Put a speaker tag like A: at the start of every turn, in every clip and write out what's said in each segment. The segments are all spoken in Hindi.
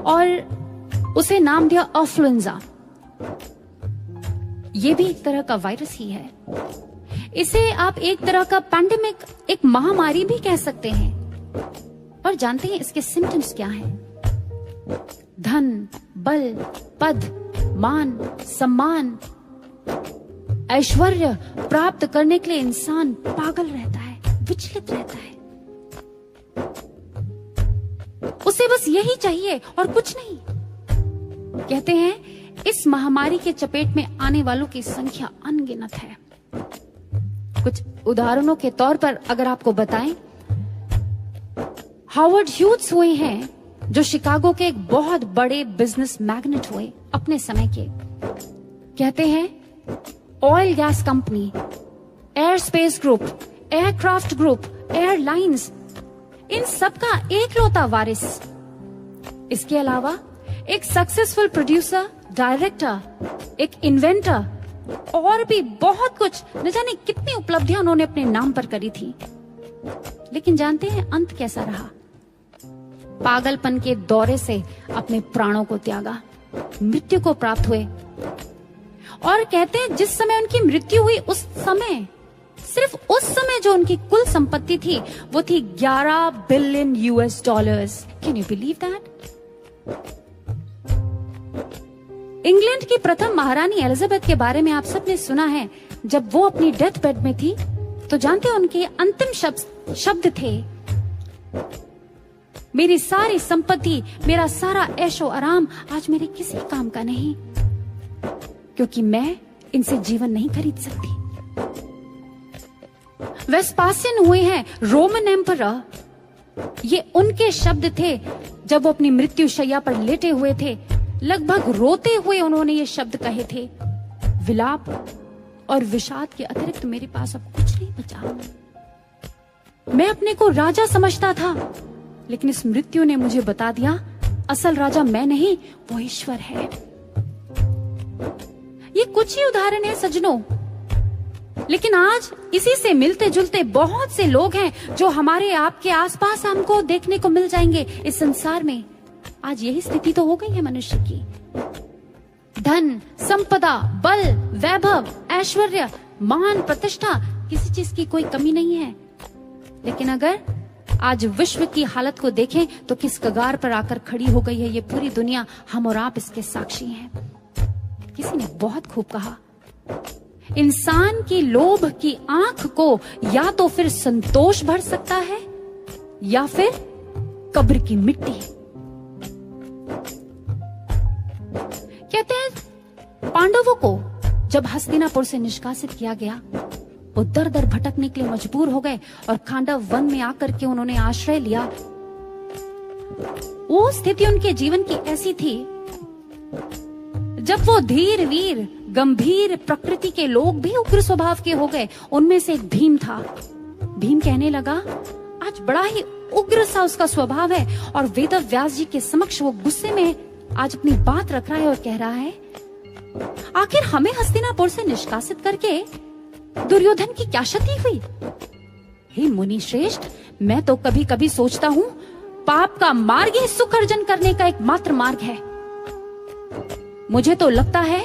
A: और उसे नाम दिया इन्फ्लुएंजा। ये भी एक तरह का वायरस ही है। इसे आप एक तरह का पैंडेमिक, एक महामारी भी कह सकते हैं। और जानते हैं इसके सिम्टम्स क्या हैं? धन, बल, पद, मान, सम्मान, ऐश्वर्य प्राप्त करने के लिए इंसान पागल रहता है, विचलित रहता है। उसे बस यही चाहिए और कुछ नहीं। कहते हैं इस महामारी के चपेट में आने वालों की संख्या अनगिनत है। कुछ उदाहरणों के तौर पर अगर आपको बताएं, हार्वर्ड ह्यूज हुए हैं जो शिकागो के एक बहुत बड़े बिजनेस मैग्नेट हुए अपने समय के। कहते हैं oil gas company, air space group, aircraft group, airlines, इन सब का एकलौता वारिस। इसके अलावा एक सक्सेसफुल प्रोड्यूसर, डायरेक्टर, एक इन्वेंटर और भी बहुत कुछ, न जाने कितनी उपलब्धियां उन्होंने अपने नाम पर करी थी। लेकिन जानते हैं अंत कैसा रहा? पागलपन के दौरे से अपने प्राणों को त्यागा, मृत्यु को प्राप्त हुए। और कहते हैं जिस समय उनकी मृत्यु हुई उस समय, सिर्फ उस समय जो उनकी कुल संपत्ति थी वो थी 11 billion US dollars. Can you believe that? England की प्रथम महारानी एलिजाबेथ के बारे में आप सबने सुना है। जब वो अपनी डेथ बेड में थी तो जानते हैं उनके अंतिम शब्द थे, मेरी सारी संपत्ति, मेरा सारा ऐशो आराम आज मेरे किसी काम का नहीं, क्योंकि मैं इनसे जीवन नहीं खरीद सकती। वेस्पासियन हुए हैं रोमन एम्परर। ये उनके शब्द थे जब वो अपनी मृत्यु शैया पर लेटे हुए थे। लगभग रोते हुए उन्होंने ये शब्द कहे थे, विलाप और विषाद के अतिरिक्त मेरे पास अब कुछ नहीं बचा। मैं अपने को राजा समझता था, लेकिन इस मृत्यु ने मुझे बता दिया असल राजा मैं नहीं, वो ईश्वर है। ये कुछ ही उदाहरण है सज्जनों, लेकिन आज इसी से मिलते जुलते बहुत से लोग हैं जो हमारे आपके आसपास हमको देखने को मिल जाएंगे इस संसार में। आज यही स्थिति तो हो गई है मनुष्य की। धन, संपदा, बल, वैभव, ऐश्वर्य, मान, प्रतिष्ठा, किसी चीज की कोई कमी नहीं है। लेकिन अगर आज विश्व की हालत को देखें तो किस कगार पर आकर खड़ी हो गई है ये पूरी दुनिया। हम और आप इसके साक्षी हैं। किसी ने बहुत खूब कहा, इंसान की लोभ की आंख को या तो फिर संतोष भर सकता है या फिर कब्र की मिट्टी। कहते हैं पांडवों को जब हस्तिनापुर से निष्कासित किया गया, वो दर दर भटकने के लिए मजबूर हो गए और खांडव वन में आकर के उन्होंने आश्रय लिया। वो स्थिति उनके जीवन की ऐसी थी जब वो धीर वीर गंभीर प्रकृति के लोग भी उग्र स्वभाव के हो गए। उनमें से एक भीम था। भीम कहने लगा, आज बड़ा ही उग्र सा उसका स्वभाव है, और वेद व्यास जी के समक्ष वो गुस्से में आज अपनी बात रख रहा है और कह रहा है, आखिर हमें हस्तिनापुर से निष्कासित करके दुर्योधन की क्या क्षति हुई? हे मुनि श्रेष्ठ, मैं तो कभी कभी सोचता हूँ पाप का मार्ग ही सुख अर्जन करने का एकमात्र मार्ग है। मुझे तो लगता है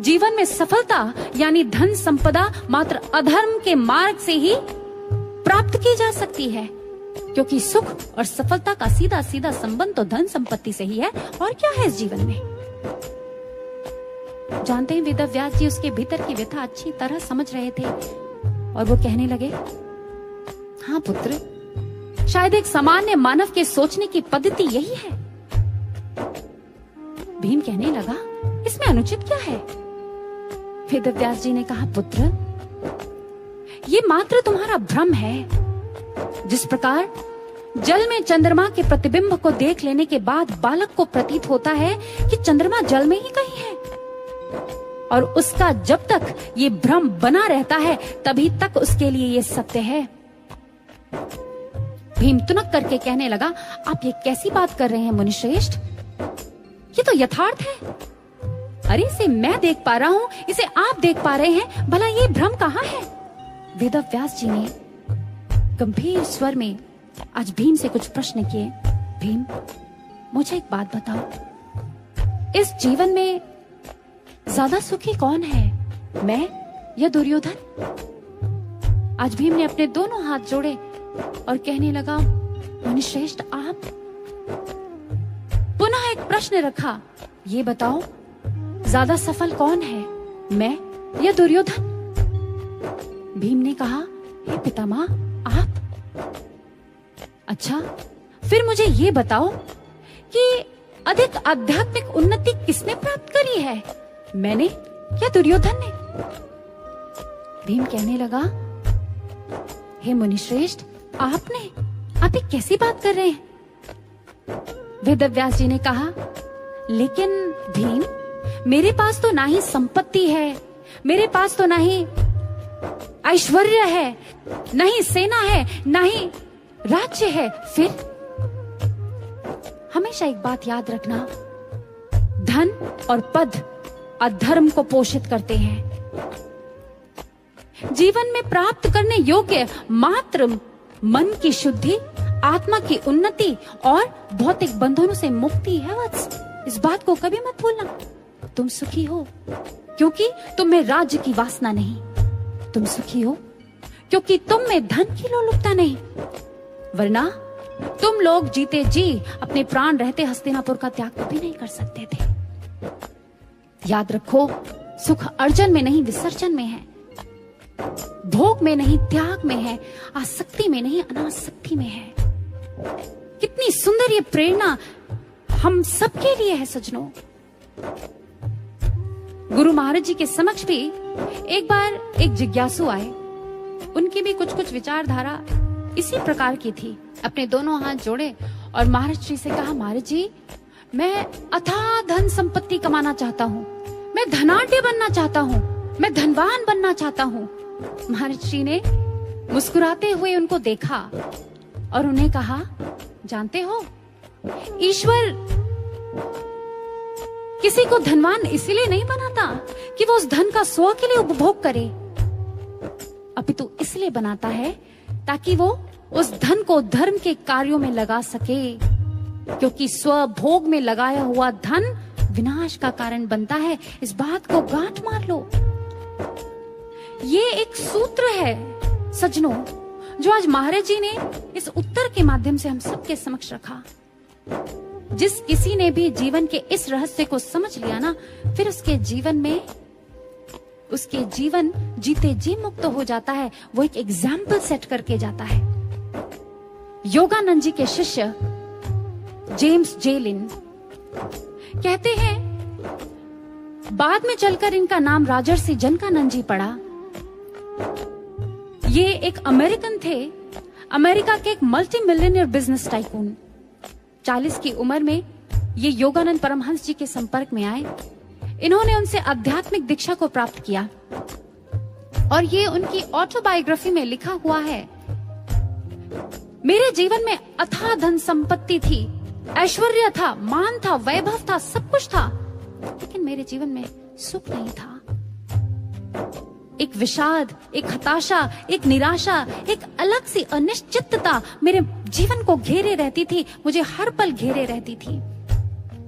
A: जीवन में सफलता यानी धन संपदा मात्र अधर्म के मार्ग से ही प्राप्त की जा सकती है, क्योंकि सुख और सफलता का सीधा सीधा संबंध तो धन संपत्ति से ही है। और क्या है इस जीवन में? जानते हैं वेद व्यास जी उसके भीतर की व्यथा अच्छी तरह समझ रहे थे और वो कहने लगे, हाँ पुत्र, शायद एक सामान्य मानव के सोचने की पद्धति यही है। भीम कहने लगा, इसमें अनुचित क्या है? वेद व्यास जी ने कहा, पुत्र, ये मात्र तुम्हारा भ्रम है। जिस प्रकार जल में चंद्रमा के प्रतिबिंब को देख लेने के बाद बालक को प्रतीत होता है कि चंद्रमा जल में ही कहीं है, और उसका जब तक ये भ्रम बना रहता है तभी तक उसके लिए ये सत्य है। भीम तुनक करके कहने लगा, आप ये कैसी बात कर रहे हैं मुनिश्रेष्ठ? ये तो यथार्थ है। अरे इसे मैं देख पा रहा हूं, इसे आप देख पा रहे हैं, भला ये भ्रम कहाँ है? वेद व्यास जी ने गंभीर स्वर में आज भीम से कुछ प्रश्न किए। भीम, मुझे एक बात बताओ, इस जीवन में ज्यादा सुखी कौन है, मैं या दुर्योधन? आज भीम ने अपने दोनों हाथ जोड़े और कहने लगा, मुनिश्रेष्ठ आप। पुनः एक प्रश्न रखा, ये बताओ ज्यादा सफल कौन है, मैं या दुर्योधन? भीम ने कहा, हे पितामह आप। अच्छा, फिर मुझे ये बताओ कि अधिक आध्यात्मिक उन्नति किसने प्राप्त करी है, मैंने या दुर्योधन ने? भीम कहने लगा, हे मुनिश्रेष्ठ आपने, आप ये कैसी बात कर रहे हैं? वेदव्यास जी ने कहा, लेकिन भीम, मेरे पास तो ना ही संपत्ति है, मेरे पास तो ना ही ऐश्वर्य है, ना ही सेना है, ना ही राज्य है, फिर? हमेशा एक बात याद रखना, धन और पद अधर्म को पोषित करते हैं। जीवन में प्राप्त करने योग्य मात्र मन की शुद्धि, आत्मा की उन्नति और भौतिक बंधनों से मुक्ति है वत्स। इस बात को कभी मत भूलना। तुम सुखी हो क्योंकि तुम में राज्य की वासना नहीं, तुम सुखी हो क्योंकि तुम में धन की लोलुपता नहीं, वरना तुम लोग जीते जी अपने प्राण रहते हस्तिनापुर का त्याग कभी नहीं कर सकते थे। याद रखो, सुख अर्जन में नहीं विसर्जन में है, भोग में नहीं त्याग में है, आसक्ति में नहीं अनासक्ति में है। कितनी सुंदर ये प्रेरणा हम सबके लिए है सज्जनों। गुरु महाराज जी के समक्ष भी एक बार एक जिज्ञासु आए, उनकी भी कुछ विचारधारा इसी प्रकार की थी। अपने दोनों हाथ जोड़े और महाराज जी से कहा, महाराज जी, मैं अथाह धन संपत्ति कमाना चाहता हूँ, मैं धनाढ्य बनना चाहता हूँ, मैं धनवान बनना चाहता हूँ। महाराज जी ने मुस्कुराते हुए उनको देखा और उन्हें कहा, जानते हो, ईश्वर किसी को धनवान इसीलिए नहीं बनाता कि वो उस धन का स्व के लिए उपभोग करे, अपितु इसलिए बनाता है ताकि वो उस धन को धर्म के कार्यों में लगा सके, क्योंकि स्वभोग में लगाया हुआ धन विनाश का कारण बनता है। इस बात को गांठ मार लो। ये एक सूत्र है सज्जनों, जो आज महाराज जी ने इस उत्तर के माध्यम से हम सबके समक्ष रखा। जिस किसी ने भी जीवन के इस रहस्य को समझ लिया ना, फिर उसके जीवन जीते जी मुक्त हो जाता है। वो एक एग्जाम्पल सेट करके जाता है। योगानंद जी के शिष्य जेम्स जे लिन कहते हैं, बाद में चलकर इनका नाम राजर्षि जनकानंद जी पड़ा। ये एक अमेरिकन थे, अमेरिका के एक मल्टी मिलियनियर बिजनेस टाइकून। 40 की उम्र में ये योगानंद परमहंस जी के संपर्क में आए। इन्होंने उनसे आध्यात्मिक दीक्षा को प्राप्त किया और ये उनकी ऑटोबायोग्राफी में लिखा हुआ है, मेरे जीवन में अथाह धन संपत्ति थी, ऐश्वर्य था, मान था, वैभव था, सब कुछ था, लेकिन मेरे जीवन में सुख नहीं था। एक विषाद, एक हताशा, एक निराशा, एक अलग सी अनिश्चितता मेरे जीवन को घेरे रहती थी, मुझे हर पल घेरे रहती थी।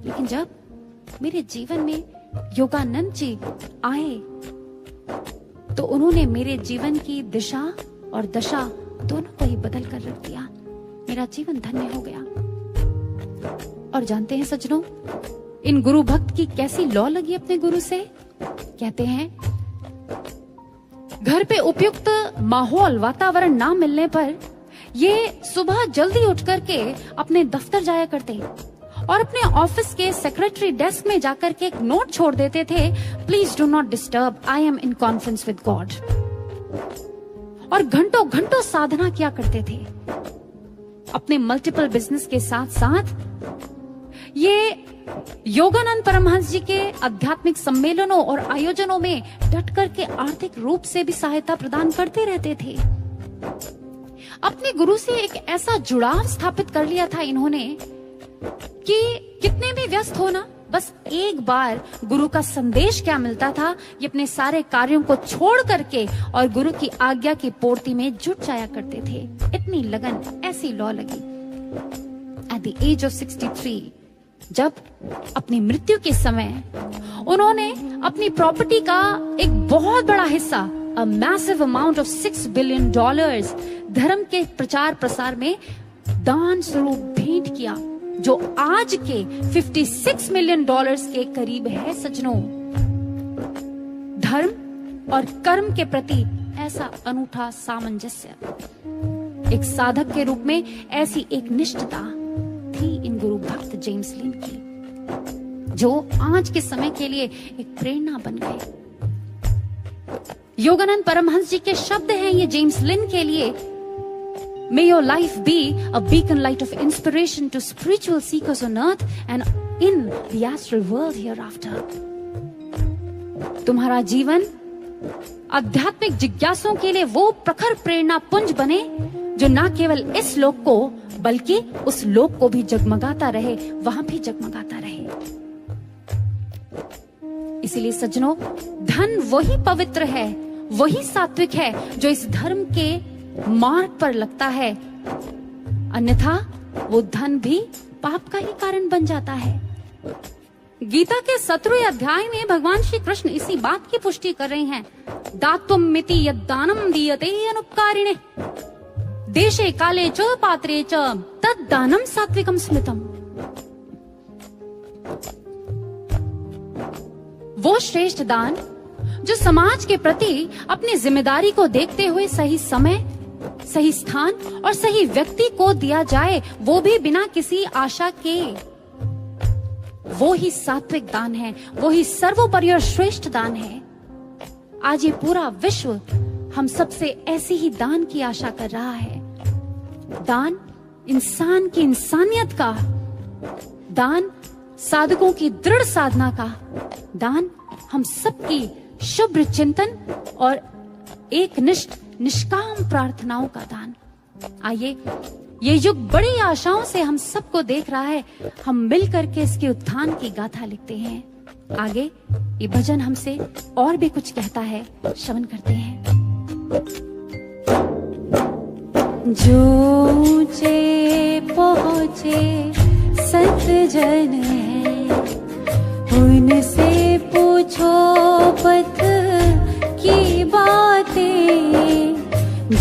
A: लेकिन जब मेरे जीवन में योगानंद जी आए तो उन्होंने मेरे जीवन की दिशा और दशा दोनों को ही बदल कर रख दिया। मेरा जीवन धन्य हो गया। और जानते हैं सज्जनों, इन गुरु भक्त की कैसी लौ लगी अपने गुरु से। कहते हैं, घर पे उपयुक्त माहौल, वातावरण ना मिलने पर ये सुबह जल्दी उठ करके अपने दफ्तर जाया करते और अपने ऑफिस के सेक्रेटरी डेस्क में जाकर के एक नोट छोड़ देते थे, please do not disturb, I am in conference with God. और घंटों घंटों साधना किया करते थे। अपने मल्टीपल बिजनेस के साथ साथ ये योगानंद परमहंस जी के आध्यात्मिक सम्मेलनों और आयोजनों में डट करके आर्थिक रूप से भी सहायता प्रदान करते रहते थे। अपने गुरु से एक ऐसा जुड़ाव स्थापित कर लिया था इन्होंने कि कितने भी व्यस्त हो ना, बस एक बार गुरु का संदेश क्या मिलता था, ये अपने सारे कार्यों को छोड़ करके और गुरु की आज्ञा की पूर्ति में जुट जाया करते थे। इतनी लगन, ऐसी लौ लगी। At the age of 63, जब अपनी मृत्यु के समय उन्होंने अपनी प्रॉपर्टी का एक बहुत बड़ा हिस्सा, a massive amount of $6 billion, धर्म के प्रचार प्रसार में दान स्वरूप भेंट किया, जो आज के $56 मिलियन के करीब है। सज्जनों, धर्म और कर्म के प्रति ऐसा अनूठा सामंजस्य, एक साधक के रूप में ऐसी एक निष्ठता थी इन गुरु भक्त जेम्स लिन की, जो आज के समय के लिए एक प्रेरणा बन गए। योगानंद परमहंस जी के शब्द हैं ये जेम्स लिन के लिए, May your life be a beacon light of inspiration to spiritual seekers on earth and in the astral world hereafter. तुम्हारा जीवन आध्यात्मिक जिज्ञासुओं के लिए वो प्रखर प्रेरणा पुंज बने जो न केवल इस लोक को बल्कि उस लोक को भी जगमगाता रहे, वहां भी जगमगाता रहे। इसीलिए सज्जनों, धन वही पवित्र है, वही सात्विक है जो इस धर्म के मार्ग पर लगता है, अन्यथा वो धन भी पाप का ही कारण बन जाता है। गीता के 17वें अध्याय में भगवान श्री कृष्ण इसी बात की पुष्टि कर रहे हैं। दात्वम मिति यद्दानम दीयते अनुपकारिणे देशे काले च पात्रे च तद्दानम सात्विकम स्मृतम। वो श्रेष्ठ दान जो समाज के प्रति अपनी जिम्मेदारी को देखते हुए सही समय, सही स्थान और सही व्यक्ति को दिया जाए, वो भी बिना किसी आशा के, वो ही सात्विक दान है, वो ही सर्वोपरि और श्रेष्ठ दान है। आज ये पूरा विश्व हम सबसे ऐसी ही दान की आशा कर रहा है। दान इंसान की इंसानियत का, दान साधकों की दृढ़ साधना का, दान हम सबकी शुभ्र चिंतन और एक निष्काम प्रार्थनाओं का दान। आइए, ये युग बड़ी आशाओं से हम सबको देख रहा है, हम मिल करके इसके उत्थान की गाथा लिखते हैं। आगे ये भजन हमसे और भी कुछ कहता है, श्रवण करते हैं। जो ऊंचे पहुंचे संत जन है, उनसे पूछो पथ की बातें।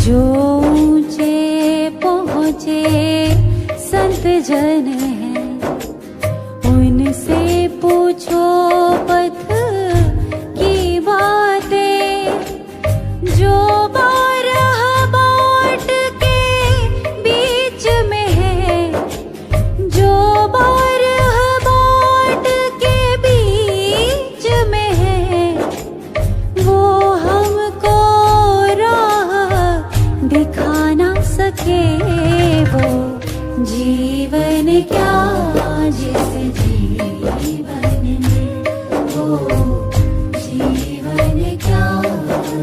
A: जो ऊंचे पहुंचे संत जन है, उनसे पूछो पथ की बातें। जो बारह बाट के बीच में है, जो बारह बाट के बीच में है, वो हमको राह दिखा ना सके। वो जीवन क्या जिस जीवन में, वो जीवन क्या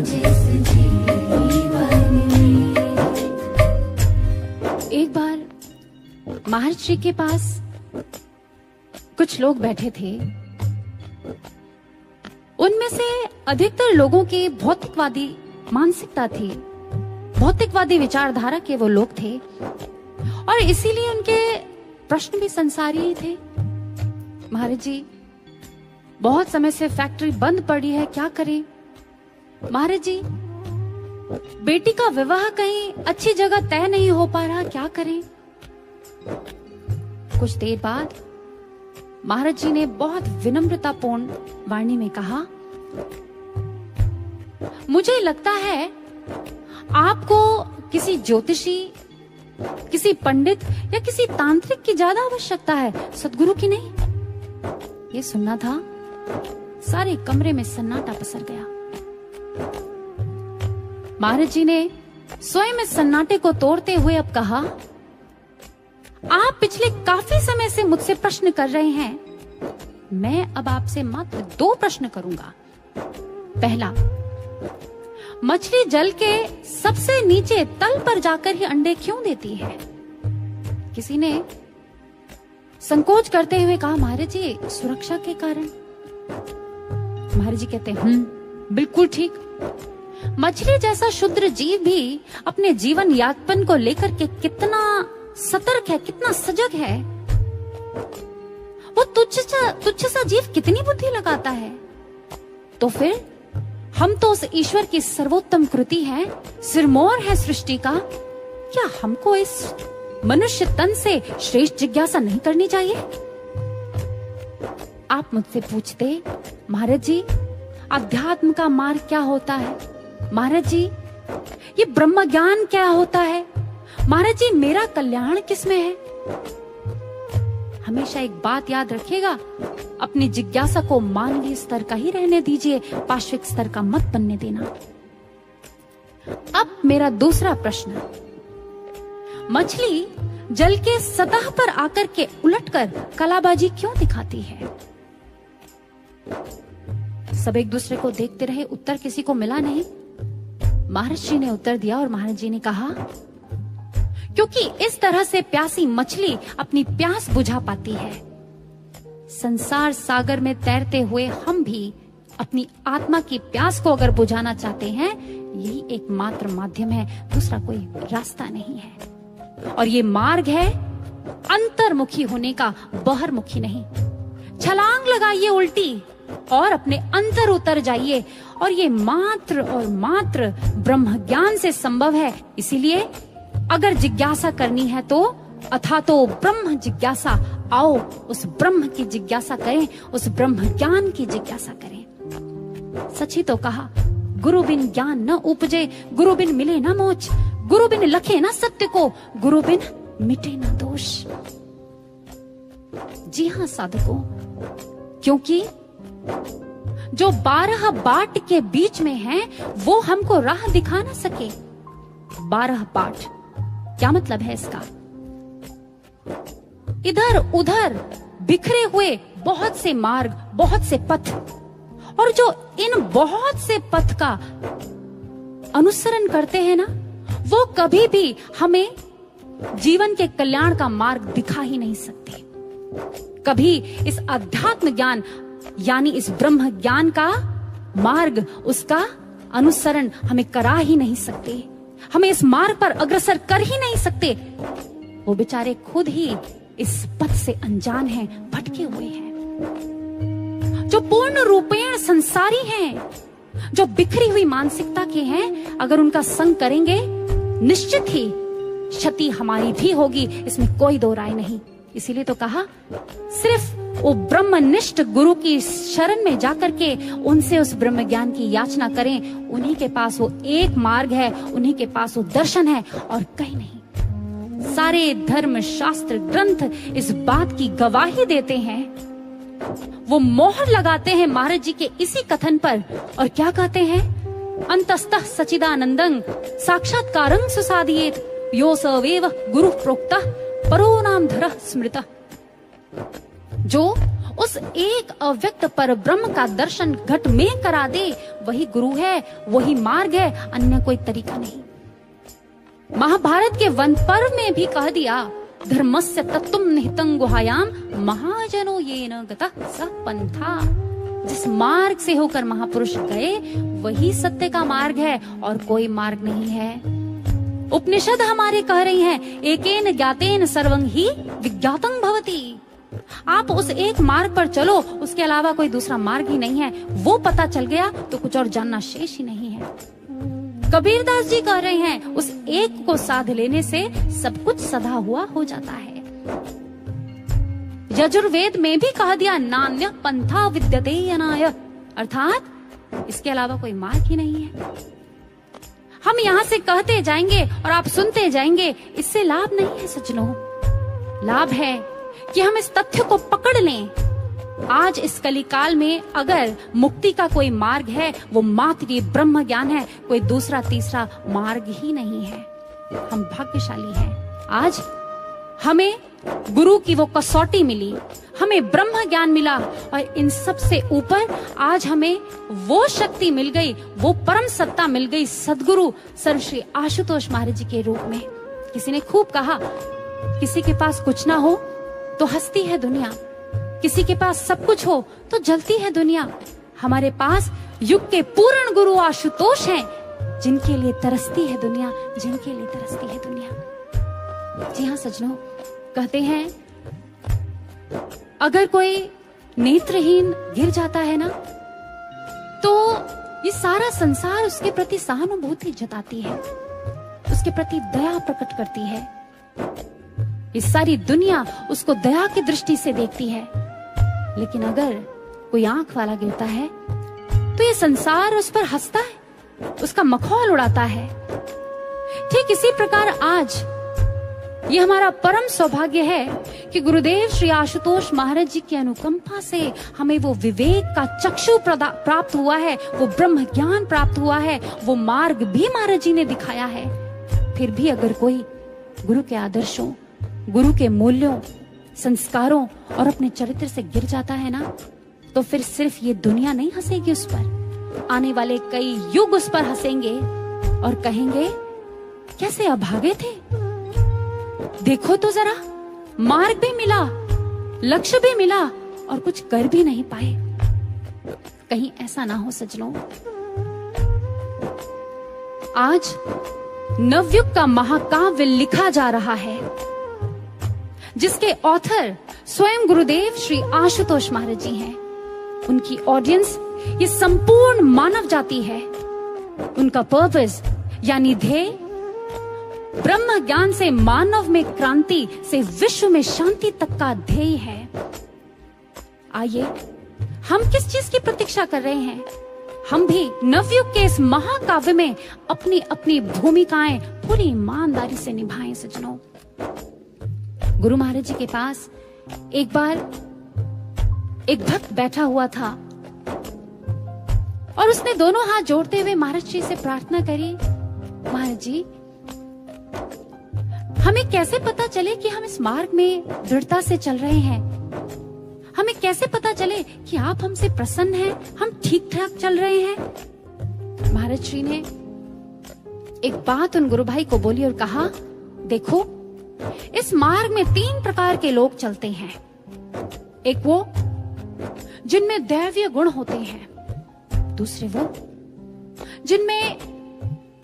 A: जिस जीवन में। एक बार महर्षि के पास कुछ लोग बैठे थे। उनमें से अधिकतर लोगों की भौतिकवादी मानसिकता थी, भौतिकवादी विचारधारा के वो लोग थे, और इसीलिए उनके प्रश्न भी संसारी ही थे। महाराज जी, बहुत समय से फैक्ट्री बंद पड़ी है, क्या करें? महाराज जी, बेटी का विवाह कहीं अच्छी जगह तय नहीं हो पा रहा, क्या करें? कुछ देर बाद महाराज जी ने बहुत विनम्रतापूर्ण वाणी में कहा, मुझे लगता है आपको किसी ज्योतिषी, किसी पंडित या किसी तांत्रिक की ज्यादा आवश्यकता है, सद्गुरु की नहीं। ये सुनना था, सारे कमरे में सन्नाटा पसर गया। महाराज जी ने स्वयं इस सन्नाटे को तोड़ते हुए अब कहा, आप पिछले काफी समय से मुझसे प्रश्न कर रहे हैं, मैं अब आपसे मात्र 2 प्रश्न करूंगा। पहला, मछली जल के सबसे नीचे तल पर जाकर ही अंडे क्यों देती है? किसी ने संकोच करते हुए कहा, महाराज जी, सुरक्षा के कारण। महाराज जी कहते हैं, बिल्कुल ठीक। मछली जैसा शुद्र जीव भी अपने जीवन यापन को लेकर के कितना सतर्क है, कितना सजग है। वो तुच्छ सा जीव कितनी बुद्धि लगाता है। तो फिर हम तो उस ईश्वर की सर्वोत्तम कृति है, सिरमौर है सृष्टि का। क्या हमको इस मनुष्य तन से श्रेष्ठ जिज्ञासा नहीं करनी चाहिए? आप मुझसे पूछते, महाराज जी अध्यात्म का मार्ग क्या होता है? महाराज जी ये ब्रह्म ज्ञान क्या होता है? महाराज जी मेरा कल्याण किसमें है? हमेशा एक बात याद रखिएगा, अपनी जिज्ञासा को मानवीय स्तर का ही रहने दीजिए, पाश्विक स्तर का मत बनने देना। अब मेरा दूसरा प्रश्न, मछली जल के सतह पर आकर के उलटकर कलाबाजी क्यों दिखाती है? सब एक दूसरे को देखते रहे, उत्तर किसी को मिला नहीं। महर्षि ने उत्तर दिया और महाराज जी ने कहा, क्योंकि इस तरह से प्यासी मछली अपनी प्यास बुझा पाती है। संसार सागर में तैरते हुए हम भी अपनी आत्मा की प्यास को अगर बुझाना चाहते हैं, यही एकमात्र माध्यम है, दूसरा कोई रास्ता नहीं है। और ये मार्ग है अंतर्मुखी होने का, बहिर्मुखी नहीं। छलांग लगाइए उल्टी और अपने अंतर उतर जाइए, और ये मात्र और मात्र ब्रह्म ज्ञान से संभव है। इसीलिए अगर जिज्ञासा करनी है तो अथा तो ब्रह्म जिज्ञासा, आओ उस ब्रह्म की जिज्ञासा करें, उस ब्रह्म ज्ञान की जिज्ञासा करें। सच ही तो कहा, गुरु बिन ज्ञान न उपजे, गुरु बिन मिले न मोच, गुरु बिन लखे न सत्य को, गुरु बिन मिटे न दोष। जी हाँ साधकों, क्योंकि जो 12 बाट के बीच में है वो हमको राह दिखा ना सके। 12 बाट क्या मतलब है इसका? इधर उधर बिखरे हुए बहुत से मार्ग, बहुत से पथ, और जो इन बहुत से पथ का अनुसरण करते हैं ना, वो कभी भी हमें जीवन के कल्याण का मार्ग दिखा ही नहीं सकते। कभी इस अध्यात्म ज्ञान यानी इस ब्रह्म ज्ञान का मार्ग, उसका अनुसरण हमें करा ही नहीं सकते, हमें इस मार्ग पर अग्रसर कर ही नहीं सकते। वो बेचारे खुद ही इस पथ से अनजान हैं, भटके हुए हैं। जो पूर्ण रूपेण संसारी हैं, जो बिखरी हुई मानसिकता के हैं, अगर उनका संग करेंगे निश्चित ही क्षति हमारी भी होगी, इसमें कोई दो राय नहीं। इसीलिए तो कहा, सिर्फ वो ब्रह्मनिष्ठ गुरु की शरण में जाकर के उनसे उस ब्रह्म ज्ञान की याचना करें। उन्हीं के पास वो एक मार्ग है, उन्हीं के पास वो दर्शन है, और कहीं नहीं। सारे धर्म शास्त्र ग्रंथ इस बात की गवाही देते हैं। वो मोहर लगाते हैं महाराज जी के इसी कथन पर, और क्या कहते हैं? अंतस्तः सचिदानंदं साक्षात्कारं सुसाधियेत, यो सवेव गुरु प्रोक्तः परो नाम धरः स्मृतः। जो उस एक अव्यक्त पर ब्रह्म का दर्शन घट में करा दे, वही गुरु है, वही मार्ग है, अन्य कोई तरीका नहीं। महाभारत के वन पर्व में भी कह दिया, धर्मस्य तत्त्वं निहितं गुहायाम महाजनो येन गतः सः पंथा। जिस मार्ग से होकर महापुरुष गए, वही सत्य का मार्ग है, और कोई मार्ग नहीं है। उपनिषद हमारे कह रही हैं, एकेन ज्ञातेन सर्वं ही विज्ञातं भवति। आप उस एक मार्ग पर चलो, उसके अलावा कोई दूसरा मार्ग ही नहीं है। वो पता चल गया तो कुछ और जानना शेष ही नहीं है। कबीरदास जी कह रहे हैं, उस एक को साध लेने से सब कुछ सदा हुआ हो जाता है। यजुर्वेद में भी कह दिया, नान्य पंथा विद्यते अनाय, अर्थात इसके अलावा कोई मार्ग ही नहीं है। हम यहाँ से कहते जाएंगे और आप सुनते जाएंगे, इससे लाभ नहीं है सज्जनों। लाभ है कि हम इस तथ्य को पकड़ लें, आज इस कलिकाल में अगर मुक्ति का कोई मार्ग है, वो मात्र ये ब्रह्म ज्ञान है, कोई दूसरा तीसरा मार्ग ही नहीं है। हम भाग्यशाली हैं, आज हमें गुरु की वो कसौटी मिली, हमें ब्रह्म ज्ञान मिला, और इन सब से ऊपर आज हमें वो शक्ति मिल गई, वो परम सत्ता मिल गई, सद्गुरु सर्व श्री आशुतोष महाराज जी के रूप में। किसी ने खूब कहा, किसी के पास कुछ ना हो तो हंसती है दुनिया, किसी के पास सब कुछ हो तो जलती है दुनिया। हमारे पास युग के पूर्ण गुरु आशुतोष हैं, जिनके लिए तरसती है दुनिया, जिनके लिए तरसती है दुनिया। जी हाँ सज्जनों, कहते हैं अगर कोई नेत्रहीन गिर जाता है ना, तो ये सारा संसार उसके प्रति सहानुभूति जताती है, उसके प्रति दया प्रकट करती है। ये सारी दुनिया उसको दया की दृष्टि से देखती है। लेकिन अगर कोई आंख वाला गिरता है तो ये संसार उस पर हंसता है, उसका मखौल उड़ाता है। ठीक इसी प्रकार आज ये हमारा परम सौभाग्य है कि गुरुदेव श्री आशुतोष महाराज जी की अनुकंपा से हमें वो विवेक का चक्षु प्राप्त हुआ है, वो ब्रह्म ज्ञान प्राप्त हुआ है, वो मार्ग भी महाराज जी ने दिखाया है। फिर भी अगर कोई गुरु के आदर्शों, गुरु के मूल्यों, संस्कारों और अपने चरित्र से गिर जाता है ना, तो फिर सिर्फ ये दुनिया नहीं हंसेगी उस पर, आने वाले कई युग उस पर हंसेंगे और कहेंगे कैसे अभागे थे। देखो तो जरा, मार्ग भी मिला, लक्ष्य भी मिला और कुछ कर भी नहीं पाए। कहीं ऐसा ना हो सज्जनों, आज नवयुग का महाकाव्य लिखा जा रहा है, जिसके ऑथर स्वयं गुरुदेव श्री आशुतोष महाराज जी हैं। उनकी ऑडियंस ये संपूर्ण मानव जाति है। उनका पर्पस यानी ध्येय ब्रह्म ज्ञान से मानव में क्रांति से विश्व में शांति तक का ध्येय है। आइए, हम किस चीज की प्रतीक्षा कर रहे हैं? हम भी नवयुग के इस महाकाव्य में अपनी अपनी भूमिकाएं पूरी ईमानदारी से निभाएं सज्जनों। गुरु महाराज जी के पास एक बार एक भक्त बैठा हुआ था और उसने दोनों हाथ जोड़ते हुए महाराज जी से प्रार्थना करी, महाराज जी, हमें कैसे पता चले कि हम इस मार्ग में दृढ़ता से चल रहे हैं? हमें कैसे पता चले कि आप हमसे प्रसन्न हैं, हम ठीक ठाक चल रहे हैं? महाराज श्री ने एक बात उन गुरु भाई को बोली और कहा, देखो, इस मार्ग में 3 प्रकार के लोग चलते हैं। एक वो जिनमें दैवीय गुण होते हैं, दूसरे वो जिनमें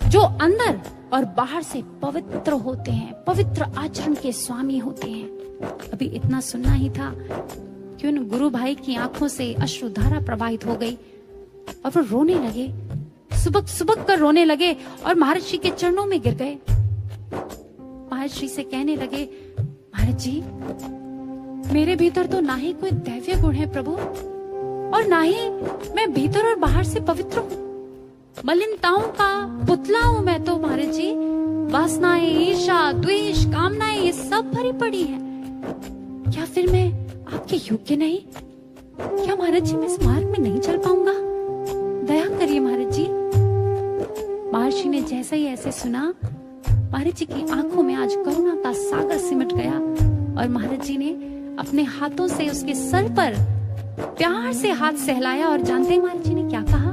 A: जो अंदर और बाहर से पवित्र होते हैं, पवित्र आचरण के स्वामी होते हैं। अभी इतना सुनना ही था कि उन गुरु भाई की आंखों से अश्रुधारा प्रवाहित हो गई और वो रोने लगे, सुबक सुबक कर रोने लगे और महाराज जी के चरणों में गिर गए। महाराज जी से कहने लगे, महाराज जी, मेरे भीतर तो ना ही कोई दैवीय गुण है प्रभु, और ना ही मैं भीतर और बाहर से पवित्र हूँ। मलिनताओं का पुतला हूं मैं तो महाराज जी। वासनाएं, ईर्ष्या, द्वेष, कामनाएं ये सब भरी पड़ी है। क्या फिर मैं आपके योग्य नहीं? क्या महाराज जी मैं इस मार्ग में नहीं चल पाऊंगा? दया करिए महाराज जी। महाराज जी ने जैसे ही ऐसे सुना, महाराज जी की आंखों में आज करुणा का सागर सिमट गया और महाराज जी ने अपने हाथों से उसके सर पर प्यार से हाथ सहलाया। और जानते हैं महाराज जी ने क्या कहा?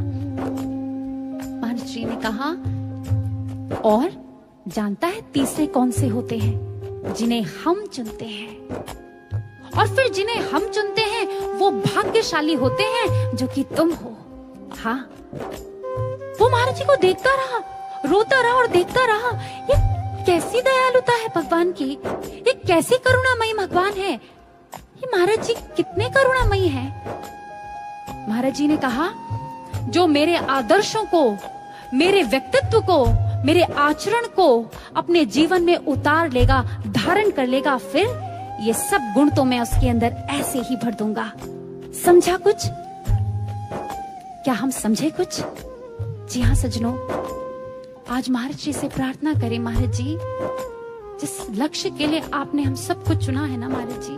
A: महाराज जी ने कहा, और जानता है तीसरे कौन से होते हैं? जिन्हें हम चुनते हैं। और फिर जिन्हें हम चुनते हैं वो भाग्यशाली होते हैं जो कि तुम हो। हाँ, वो महाराज जी को देखता रहा, रोता रहा और देखता रहा। ये कैसी दयालुता है भगवान की, ये कैसी करुणामयी भगवान है। ये महाराज जी कितने करुणामयी है। महाराज जी ने कहा, जो मेरे आदर्शों को, मेरे व्यक्तित्व को, मेरे आचरण को अपने जीवन में उतार लेगा, धारण कर लेगा, फिर ये सब गुण तो मैं उसके अंदर ऐसे ही भर दूंगा। समझा कुछ? क्या हम समझे कुछ? जी हाँ सज्जनों, आज महाराज जी से प्रार्थना करें, महाराज जी, जिस लक्ष्य के लिए आपने हम सबको चुना है ना महाराज जी,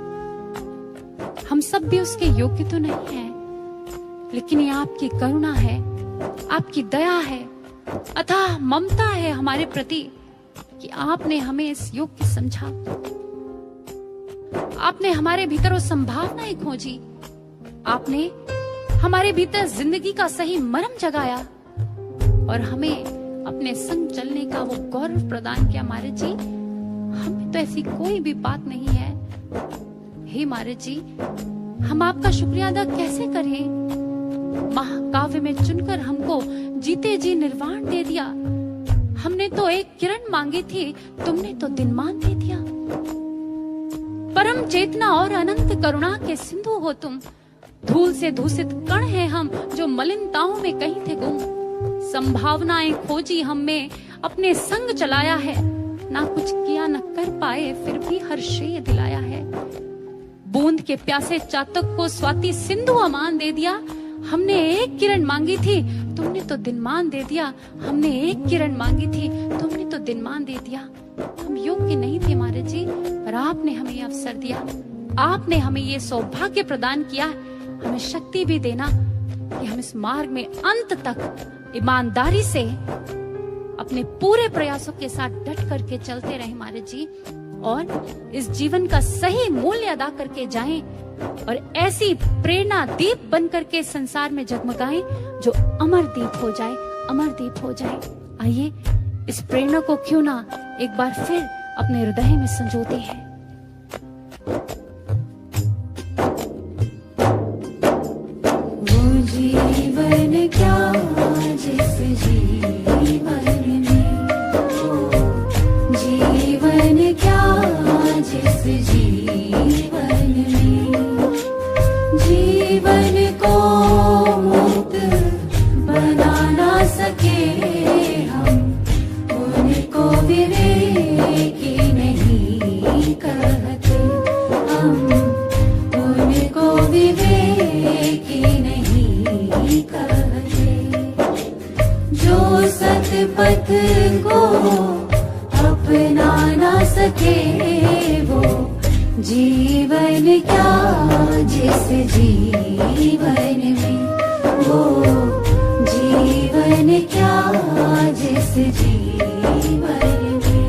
A: हम सब भी उसके योग्य तो नहीं हैं, लेकिन ये आपकी करुणा है, आपकी दया है, अथाह ममता है हमारे प्रति कि आपने हमें इस योग्य समझा। आपने हमारे भीतर वो संभावनाएं खोजी, आपने हमारे भीतर जिंदगी का सही मर्म जगाया और हमें अपने संग चलने का वो गौरव प्रदान किया। महाराज जी, हमें तो ऐसी कोई भी बात नहीं है। हे महाराज जी, हम आपका शुक्रिया अदा कैसे करें? महाकाव्य में चुनकर हमको जीते जी निर्वाण दे दिया। हमने तो एक किरण मांगी थी, तुमने तो दिनमान दे दिया। परम चेतना और अनंत करुणा के सिंधु हो तुम। धूल से दूषित कण हैं हम, जो मलिनताओं में कहीं थे गुम। संभावनाएं खोजी हम में, अपने संग चलाया है। ना कुछ किया न कर पाए, फिर भी हर श्रेय दिलाया है। बूंद के प्यासे चातक को स्वाति सिंधु अमान दे दिया। हमने एक किरण मांगी थी, तुमने तो दिनमान दे दिया। हमने एक किरण मांगी थी, तुमने तो दिनमान दे दिया। हम योग्य नहीं थे महाराज जी, पर आपने हमें ये अवसर दिया। आपने हमें ये सौभाग्य प्रदान किया। हमें शक्ति भी देना कि हम इस मार्ग में अंत तक ईमानदारी से अपने पूरे प्रयासों के साथ डट करके चलते रहे महाराज जी, और इस जीवन का सही मूल्य अदा करके जाएं, और ऐसी प्रेरणा दीप बन करके संसार में जगमगाएं जो अमर दीप हो जाए, अमर दीप हो जाए। आइए इस प्रेरणा को क्यों ना एक बार फिर अपने हृदय में संजोते हैं।
B: वो जीवन क्या जिस जीवन में, जीवन क्या जिस जीवन में, जीवन को मुक्त बना ना सके हम, उनको विवेकी नहीं कहते हम, उनको विवेकी नहीं कहते। जो सतपथ को अपना ना सके, वो जीवन क्या जिस जीवन में, वो जीवन क्या जिस जीवन में,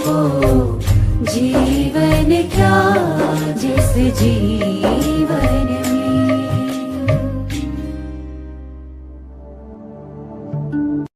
B: वो जीवन क्या जिस जीवन